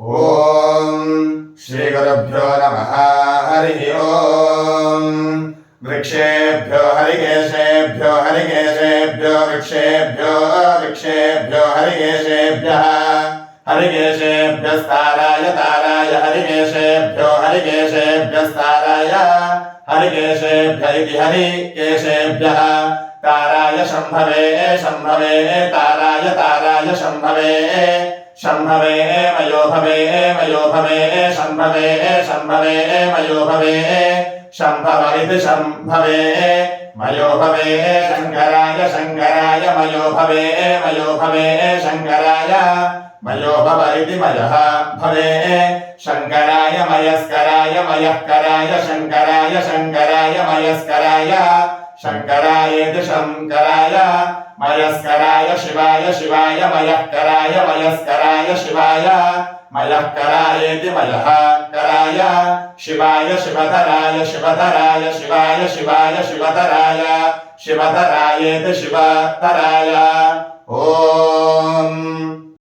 ఓం శ్రీ గురుభ్యో నమః. హరి ఓం. వృక్షేభ్యో హరికేశేభ్యో హరికేశేభ్యో వృక్షేభ్యో వృక్షేభ్యో హరికేశేభ్యః హరికేశేభ్యస్తారాయ తారాయ హరికేశేభ్యో హరికేశేభ్యస్తారాయ హరికేశేభ్య ఇతి హరికేశేభ్యః తారాయ శంభవే శంభవే తారాయ తారాయ శంభవే శంభవే మయోభవే మయోభవే శంభవే శంభవే మయోభవే శంభవ ఇతి శంభవే మయోభవే శంకరాయ శంకరాయ మయోభవే మయోభవే శంకరాయ మయోభవ ఇతి మయః భవే శంకరాయ మయస్కరాయ మయఃకరాయ శంకరాయ శంకరాయ మయస్కరాయ శంకరాయేతి శంకరాయ మయస్కరాయ శివాయ శివాయ మయఃకరాయ మయస్కరాయ శివాయ మయఃకరాయేతి మయఃకరాయ శివాయ శివధరాయ శివధరాయ శివాయ శివాయ శివధరాయ శివధరాయేతి శివధరాయ. ఓం